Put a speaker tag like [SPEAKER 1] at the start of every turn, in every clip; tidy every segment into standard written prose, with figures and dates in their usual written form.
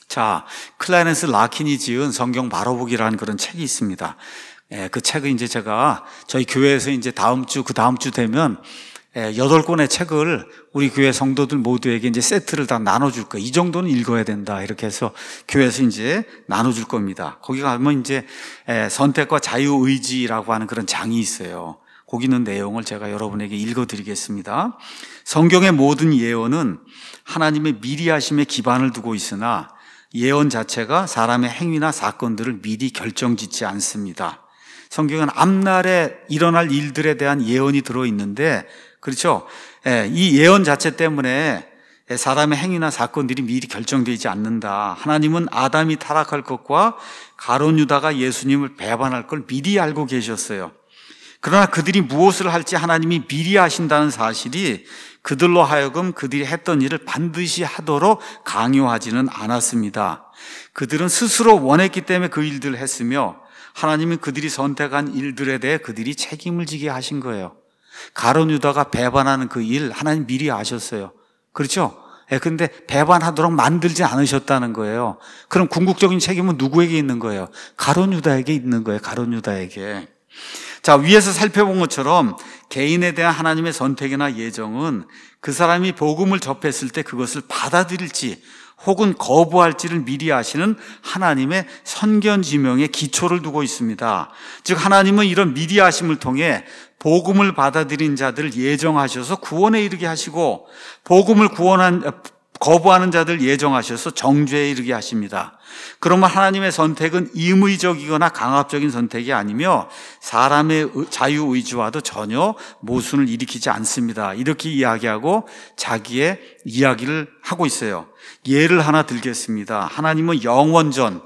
[SPEAKER 1] 자, 클라렌스 라킨이 지은 성경 바로보기라는 그런 책이 있습니다. 그 책은 이제 제가 저희 교회에서 이제 그 다음 주 되면 8권의 책을 우리 교회 성도들 모두에게 이제 세트를 다 나눠줄 거예요. 이 정도는 읽어야 된다. 이렇게 해서 교회에서 이제 나눠줄 겁니다. 거기 가면 이제 선택과 자유의지라고 하는 그런 장이 있어요. 거기 있는 내용을 제가 여러분에게 읽어드리겠습니다. 성경의 모든 예언은 하나님의 미리 하심에 기반을 두고 있으나 예언 자체가 사람의 행위나 사건들을 미리 결정짓지 않습니다. 성경은 앞날에 일어날 일들에 대한 예언이 들어있는데, 그렇죠? 이 예언 자체 때문에 사람의 행위나 사건들이 미리 결정되지 않는다. 하나님은 아담이 타락할 것과 가룟 유다가 예수님을 배반할 걸 미리 알고 계셨어요. 그러나 그들이 무엇을 할지 하나님이 미리 하신다는 사실이 그들로 하여금 그들이 했던 일을 반드시 하도록 강요하지는 않았습니다. 그들은 스스로 원했기 때문에 그 일들을 했으며 하나님은 그들이 선택한 일들에 대해 그들이 책임을 지게 하신 거예요. 가룟 유다가 배반하는 그 일 하나님 미리 아셨어요. 그렇죠? 그런데 배반하도록 만들지 않으셨다는 거예요. 그럼 궁극적인 책임은 누구에게 있는 거예요? 가룟 유다에게 있는 거예요. 가룟 유다에게. 자, 위에서 살펴본 것처럼 개인에 대한 하나님의 선택이나 예정은 그 사람이 복음을 접했을 때 그것을 받아들일지 혹은 거부할지를 미리 아시는 하나님의 선견지명에 기초를 두고 있습니다. 즉 하나님은 이런 미리 아심을 통해 복음을 받아들인 자들을 예정하셔서 구원에 이르게 하시고 복음을 거부하는 자들 예정하셔서 정죄에 이르게 하십니다. 그러면 하나님의 선택은 임의적이거나 강압적인 선택이 아니며 사람의 자유의지와도 전혀 모순을 일으키지 않습니다. 이렇게 이야기하고 자기의 이야기를 하고 있어요. 예를 하나 들겠습니다. 하나님은 영원전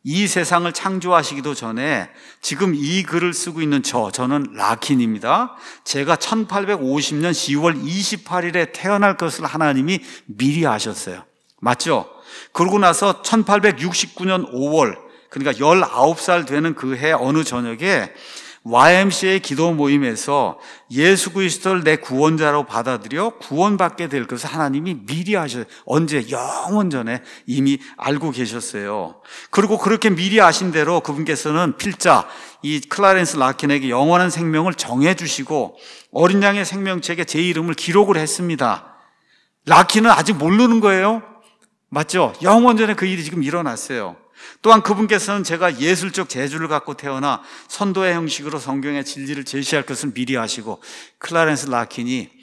[SPEAKER 1] 이 세상을 창조하시기도 전에 지금 이 글을 쓰고 있는 저는 라킨입니다. 제가 1850년 10월 28일에 태어날 것을 하나님이 미리 아셨어요. 맞죠? 그러고 나서 1869년 5월, 그러니까 19살 되는 그 해 어느 저녁에 YMCA 기도 모임에서 예수 그리스도를 내 구원자로 받아들여 구원받게 될 것을 하나님이 미리 아셨어요. 언제? 영원 전에 이미 알고 계셨어요. 그리고 그렇게 미리 아신 대로 그분께서는 필자 이 클라렌스 라킨에게 영원한 생명을 정해주시고 어린 양의 생명책에 제 이름을 기록을 했습니다. 라킨은 아직 모르는 거예요. 맞죠? 영원 전에 그 일이 지금 일어났어요. 또한 그분께서는 제가 예술적 재주를 갖고 태어나 선도의 형식으로 성경의 진리를 제시할 것을 미리 아시고 클라렌스 라킨이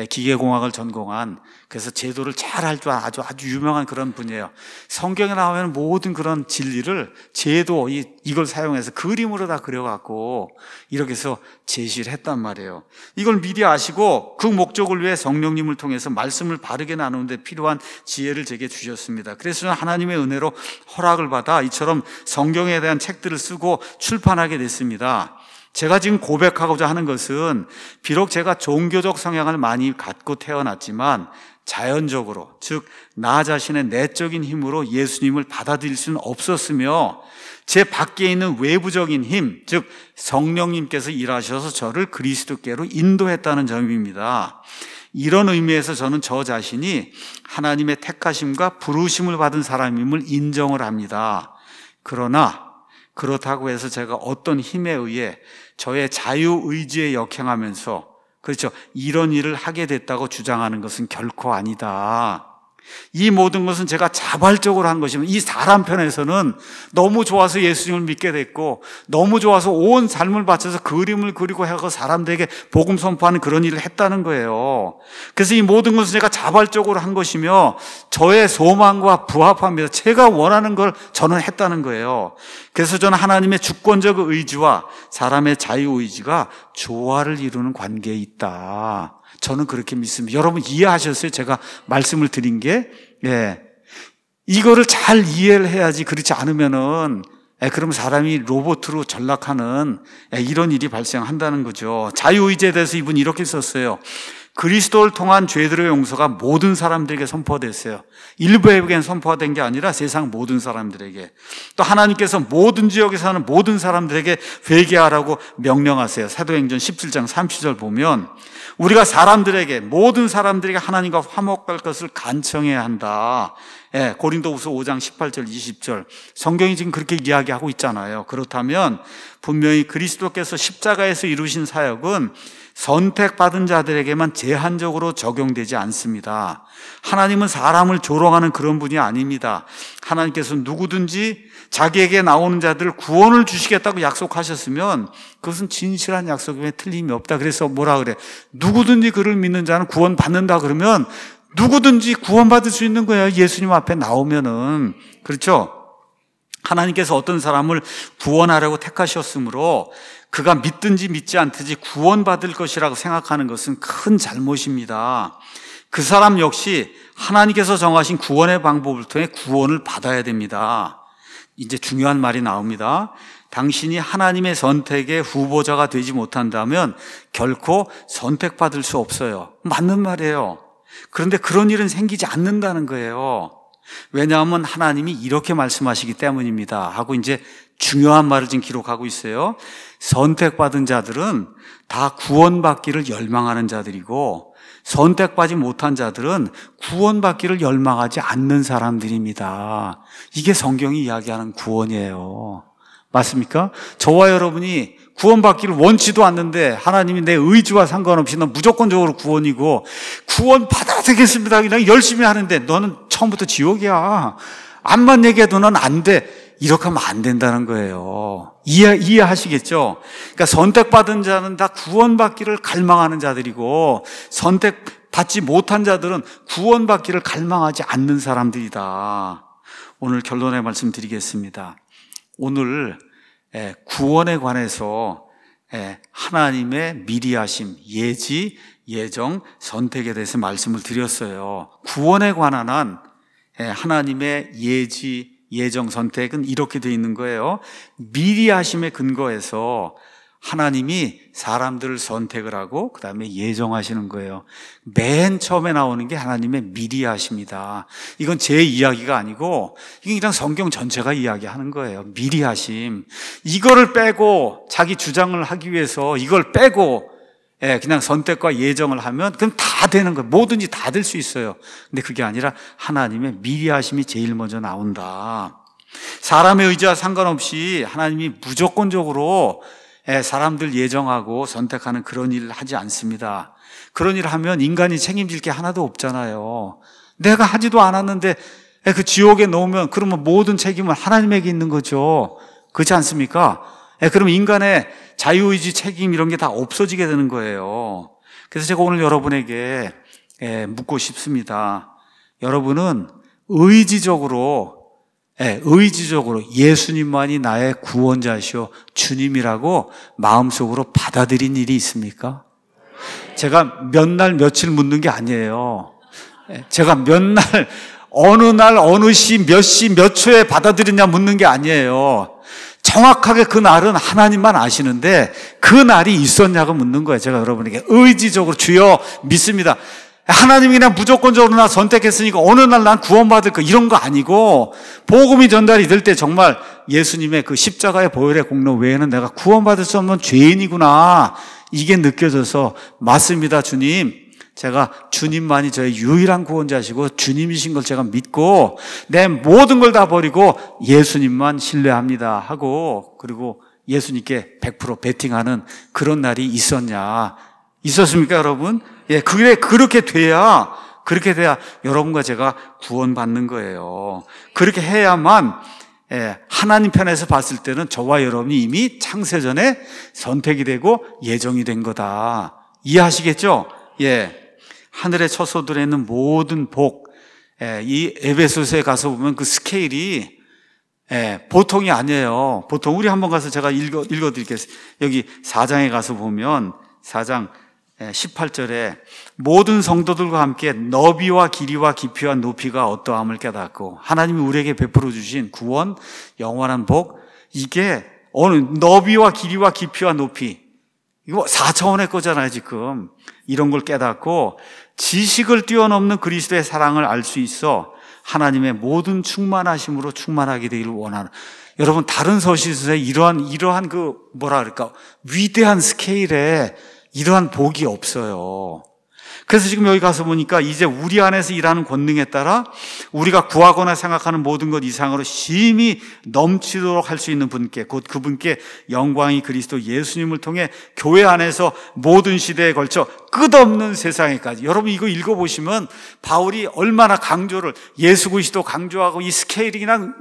[SPEAKER 1] 기계공학을 전공한 그래서 제도를 잘 할 줄 아주 유명한 그런 분이에요. 성경에 나오면 모든 그런 진리를 제도 이걸 사용해서 그림으로 다 그려갖고 이렇게 해서 제시를 했단 말이에요. 이걸 미리 아시고 그 목적을 위해 성령님을 통해서 말씀을 바르게 나누는 데 필요한 지혜를 제게 주셨습니다. 그래서 저는 하나님의 은혜로 허락을 받아 이처럼 성경에 대한 책들을 쓰고 출판하게 됐습니다. 제가 지금 고백하고자 하는 것은 비록 제가 종교적 성향을 많이 갖고 태어났지만 자연적으로, 즉 나 자신의 내적인 힘으로 예수님을 받아들일 수는 없었으며 제 밖에 있는 외부적인 힘, 즉 성령님께서 일하셔서 저를 그리스도께로 인도했다는 점입니다. 이런 의미에서 저는 저 자신이 하나님의 택하심과 부르심을 받은 사람임을 인정을 합니다. 그러나 그렇다고 해서 제가 어떤 힘에 의해 저의 자유의지에 역행하면서 그렇죠. 이런 일을 하게 됐다고 주장하는 것은 결코 아니다. 이 모든 것은 제가 자발적으로 한 것이면 이 사람 편에서는 너무 좋아서 예수님을 믿게 됐고 너무 좋아서 온 삶을 바쳐서 그림을 그리고 하고 사람들에게 복음 선포하는 그런 일을 했다는 거예요. 그래서 이 모든 것은 제가 자발적으로 한 것이며 저의 소망과 부합합니다. 제가 원하는 걸 저는 했다는 거예요. 그래서 저는 하나님의 주권적 의지와 사람의 자유의지가 조화를 이루는 관계에 있다. 저는 그렇게 믿습니다. 여러분 이해하셨어요? 제가 말씀을 드린 게 이거를 잘 이해를 해야지. 그렇지 않으면은 그러면 사람이 로봇으로 전락하는 이런 일이 발생한다는 거죠. 자유의지에 대해서 이분이 이렇게 썼어요. 그리스도를 통한 죄들의 용서가 모든 사람들에게 선포됐어요. 일부에게는 선포된 게 아니라 세상 모든 사람들에게. 또 하나님께서 모든 지역에 사는 모든 사람들에게 회개하라고 명령하세요. 사도행전 17장 30절 보면 우리가 사람들에게 모든 사람들에게 하나님과 화목할 것을 간청해야 한다. 고린도후서 5장 18절 20절 성경이 지금 그렇게 이야기하고 있잖아요. 그렇다면 분명히 그리스도께서 십자가에서 이루신 사역은 선택받은 자들에게만 제한적으로 적용되지 않습니다. 하나님은 사람을 조롱하는 그런 분이 아닙니다. 하나님께서 누구든지 자기에게 나오는 자들을 구원을 주시겠다고 약속하셨으면 그것은 진실한 약속임에 틀림이 없다. 그래서 뭐라 그래? 누구든지 그를 믿는 자는 구원받는다 그러면 누구든지 구원받을 수 있는 거예요. 예수님 앞에 나오면은. 그렇죠? 하나님께서 어떤 사람을 구원하려고 택하셨으므로 그가 믿든지 믿지 않든지 구원받을 것이라고 생각하는 것은 큰 잘못입니다. 그 사람 역시 하나님께서 정하신 구원의 방법을 통해 구원을 받아야 됩니다. 이제 중요한 말이 나옵니다. 당신이 하나님의 선택의 후보자가 되지 못한다면 결코 선택받을 수 없어요. 맞는 말이에요. 그런데 그런 일은 생기지 않는다는 거예요. 왜냐하면 하나님이 이렇게 말씀하시기 때문입니다 하고 이제 중요한 말을 지금 기록하고 있어요. 선택받은 자들은 다 구원받기를 열망하는 자들이고 선택받지 못한 자들은 구원받기를 열망하지 않는 사람들입니다. 이게 성경이 이야기하는 구원이에요. 맞습니까? 저와 여러분이 구원받기를 원치도 않는데 하나님이 내 의지와 상관없이 넌 무조건적으로 구원이고 구원 받아야 되겠습니다. 그냥 열심히 하는데 너는 처음부터 지옥이야. 암만 얘기해도 넌 안 돼. 이렇게 하면 안 된다는 거예요. 이해하시겠죠? 그러니까 선택받은 자는 다 구원받기를 갈망하는 자들이고 선택받지 못한 자들은 구원받기를 갈망하지 않는 사람들이다. 오늘 결론의 말씀 드리겠습니다. 오늘 구원에 관해서 하나님의 미리 하심, 예지, 예정, 선택에 대해서 말씀을 드렸어요. 구원에 관한 한 하나님의 예지, 예정, 선택은 이렇게 되어 있는 거예요. 미리 하심에 근거해서 하나님이 사람들을 선택을 하고 그 다음에 예정하시는 거예요. 맨 처음에 나오는 게 하나님의 미리 하심이다. 이건 제 이야기가 아니고 이게 그냥 성경 전체가 이야기하는 거예요. 미리 하심. 이거를 빼고 자기 주장을 하기 위해서 이걸 빼고 그냥 선택과 예정을 하면 그럼 다 되는 거예요. 뭐든지 다 될 수 있어요. 근데 그게 아니라 하나님의 미리 하심이 제일 먼저 나온다. 사람의 의지와 상관없이 하나님이 무조건적으로 사람들 예정하고 선택하는 그런 일을 하지 않습니다. 그런 일을 하면 인간이 책임질 게 하나도 없잖아요. 내가 하지도 않았는데 그 지옥에 놓으면 그러면 모든 책임은 하나님에게 있는 거죠. 그렇지 않습니까? 그럼 인간의 자유의지 책임 이런 게 다 없어지게 되는 거예요. 그래서 제가 오늘 여러분에게 묻고 싶습니다. 여러분은 의지적으로 예수님만이 나의 구원자시오 주님이라고 마음속으로 받아들인 일이 있습니까? 제가 몇 날 며칠 묻는 게 아니에요. 제가 몇 날 어느 날 어느 시 몇 초에 받아들이냐 묻는 게 아니에요. 정확하게 그 날은 하나님만 아시는데 그 날이 있었냐고 묻는 거예요. 제가 여러분에게 의지적으로 주여 믿습니다. 하나님이 그냥 무조건적으로 나 선택했으니까 어느 날 난 구원받을 거 이런 거 아니고 복음이 전달이 될 때 정말 예수님의 그 십자가의 보혈의 공로 외에는 내가 구원받을 수 없는 죄인이구나 이게 느껴져서 맞습니다 주님. 제가 주님만이 저의 유일한 구원자시고 주님이신 걸 제가 믿고 내 모든 걸 다 버리고 예수님만 신뢰합니다 하고 그리고 예수님께 100% 베팅하는 그런 날이 있었냐? 있었습니까 여러분? 그렇게 돼야 여러분과 제가 구원받는 거예요. 그렇게 해야만 하나님 편에서 봤을 때는 저와 여러분이 이미 창세전에 선택이 되고 예정이 된 거다. 이해하시겠죠? 하늘의 처소들에 있는 모든 복, 이 에베소서에 가서 보면 그 스케일이 보통이 아니에요. 보통 우리 한번 가서 제가 읽어드리겠습니다. 여기 4장에 가서 보면 4장 18절에 모든 성도들과 함께 너비와 길이와 깊이와 높이가 어떠함을 깨닫고 하나님이 우리에게 베풀어 주신 구원, 영원한 복 이게 어느 너비와 길이와 깊이와 높이 이거 4차원의 거잖아요 지금. 이런 걸 깨닫고 지식을 뛰어넘는 그리스도의 사랑을 알 수 있어 하나님의 모든 충만하심으로 충만하게 되기를 원하는. 여러분 다른 서신서에 이러한 그 위대한 스케일에 이러한 복이 없어요. 그래서 지금 여기 가서 보니까 이제 우리 안에서 일하는 권능에 따라 우리가 구하거나 생각하는 모든 것 이상으로 심히 넘치도록 할 수 있는 분께, 곧 그분께 영광이 그리스도 예수님을 통해 교회 안에서 모든 시대에 걸쳐 끝없는 세상에까지. 여러분 이거 읽어보시면 바울이 얼마나 강조를, 예수 그리스도 강조하고 이 스케일이 그냥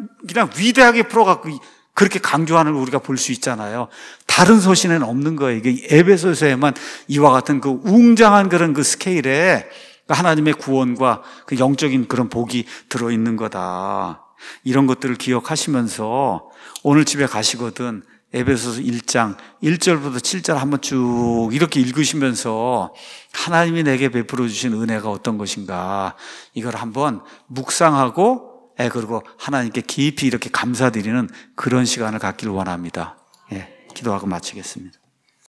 [SPEAKER 1] 위대하게 풀어갖고 그렇게 강조하는 걸 우리가 볼 수 있잖아요. 다른 서신에는 없는 거예요. 이게 에베소서에만 이와 같은 그 웅장한 그런 그 스케일에 하나님의 구원과 그 영적인 그런 복이 들어있는 거다. 이런 것들을 기억하시면서 오늘 집에 가시거든 에베소서 1장 1절부터 7절 한번 쭉 이렇게 읽으시면서 하나님이 내게 베풀어 주신 은혜가 어떤 것인가 이걸 한번 묵상하고 그리고 하나님께 깊이 이렇게 감사드리는 그런 시간을 갖기를 원합니다. 기도하고 마치겠습니다.